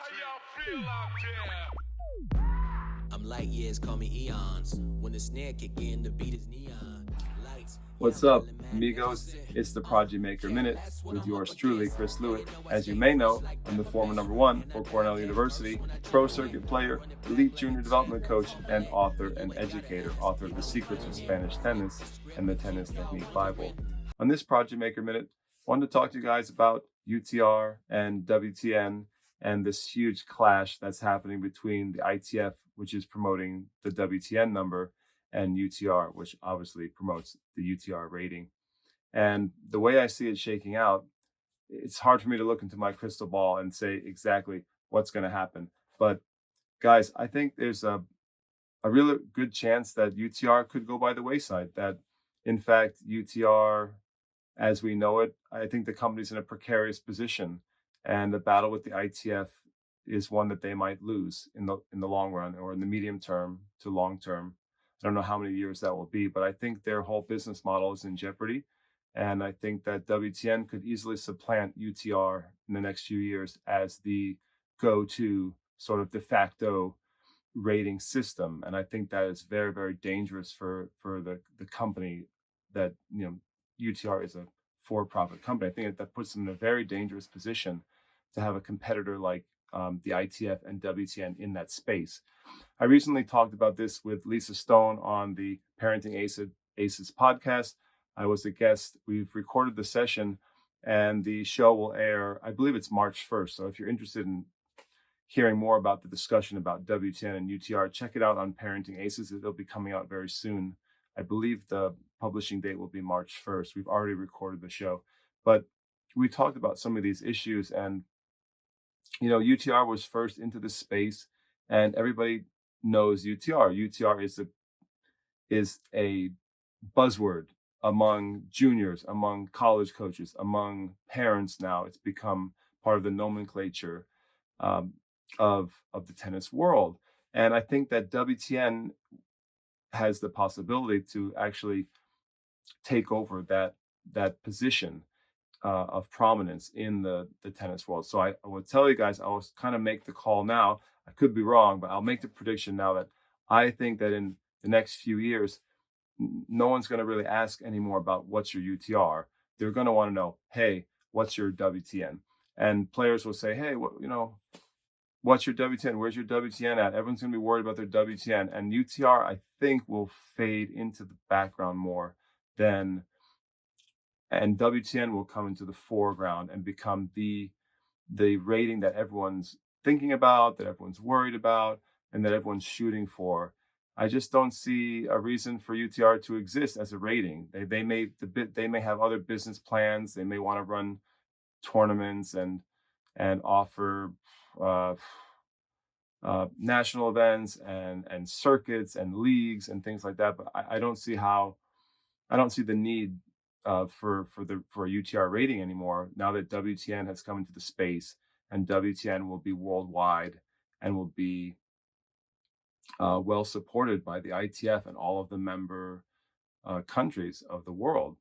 How y'all feel out there? I'm light years, call me eons. When the snare kick in, the beat is neon. Lights. What's up, amigos? It's the Prodigy Maker Minute with yours truly, Chris Lewitt. As you may know, I'm the former #1 for Cornell University, pro circuit player, elite junior development coach, and author and educator, author of The Secrets of Spanish Tennis and the Tennis Technique Bible. On this Prodigy Maker Minute, I wanted to talk to you guys about UTR and WTN and this huge clash that's happening between the ITF, which is promoting the WTN number, and UTR, which obviously promotes the UTR rating. And the way I see it shaking out, it's hard for me to look into my crystal ball and say exactly what's going to happen. But guys, I think there's a really good chance that UTR could go by the wayside, that in fact, UTR, as we know it, I think the company's in a precarious position, and the battle with the ITF is one that they might lose in the long run, or in the medium term to long term. I don't know how many years that will be, but I think their whole business model is in jeopardy. And I think that WTN could easily supplant UTR in the next few years as the go-to sort of de facto rating system. And I think that is very, very dangerous for the company that, UTR is a for-profit company. I think that puts them in a very dangerous position to have a competitor like the ITF and WTN in that space. I recently talked about this with Lisa Stone on the Parenting Aces podcast. I was a guest. We've recorded the session, and the show will air, I believe it's March 1st. So if you're interested in hearing more about the discussion about WTN and UTR, check it out on Parenting Aces. It'll be coming out very soon. I believe the publishing date will be March 1st. We've already recorded the show. But we talked about some of these issues, and UTR was first into the space, and everybody knows UTR. UTR is a buzzword among juniors, among college coaches, among parents. Now it's become part of the nomenclature of the tennis world. And I think that WTN has the possibility to actually take over that position of prominence in the tennis world. So I will tell you guys, I will kind of make the call now. I could be wrong, but I'll make the prediction now that I think that in the next few years, no one's going to really ask anymore about what's your UTR. They're going to want to know, hey, what's your WTN? And players will say, hey, what's your WTN? Where's your WTN at? Everyone's going to be worried about their WTN. And UTR, I think, will fade into the background more than, and WTN will come into the foreground and become the rating that everyone's thinking about, that everyone's worried about, and that everyone's shooting for. I just don't see a reason for UTR to exist as a rating. They may have other business plans. They may want to run tournaments and offer national events and circuits and leagues and things like that. But I don't see the need for a UTR rating anymore now that WTN has come into the space, and WTN will be worldwide and will be well supported by the ITF and all of the member countries of the world.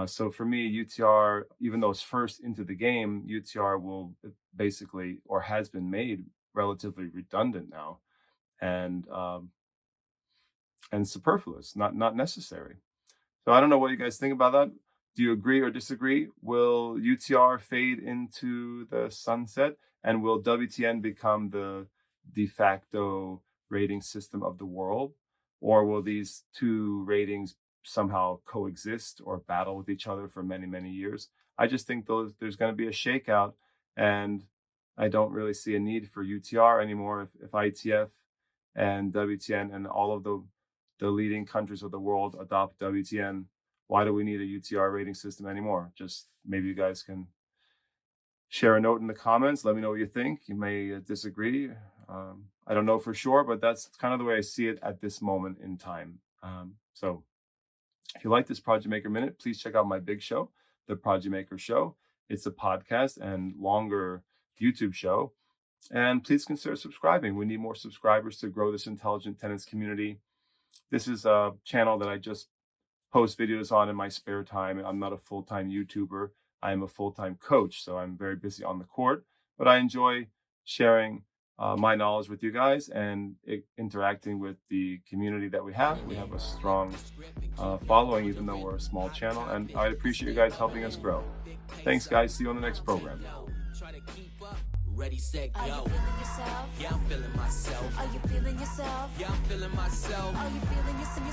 So for me, UTR, even though it's first into the game, UTR will basically, or has been made relatively redundant now, and superfluous, not necessary. So I don't know what you guys think about that. Do you agree or disagree? Will UTR fade into the sunset, and will WTN become the de facto rating system of the world? Or will these two ratings somehow coexist or battle with each other for many, many years? I just think there's going to be a shakeout, and I don't really see a need for UTR anymore if ITF and WTN and all of the leading countries of the world adopt WTN. Why do we need a UTR rating system anymore? Just maybe you guys can share a note in the comments. Let me know what you think. You may disagree. I don't know for sure, but that's kind of the way I see it at this moment in time. So if you like this Prodigy Maker Minute, please check out my big show, The Prodigy Maker Show. It's a podcast and longer YouTube show. And please consider subscribing. We need more subscribers to grow this intelligent tennis community. This is a channel that I just post videos on in my spare time. I'm not a full-time YouTuber. I am a full-time coach, so I'm very busy on the court. But I enjoy sharing my knowledge with you guys and interacting with the community that we have. We have a strong following, even though we're a small channel, and I appreciate you guys helping us grow. Thanks, guys. See you on the next program. Ready, set, go. Are you feeling yourself? Yeah, I'm feeling myself. Are you feeling yourself? Yeah, I'm feeling myself. Are you feeling yourself?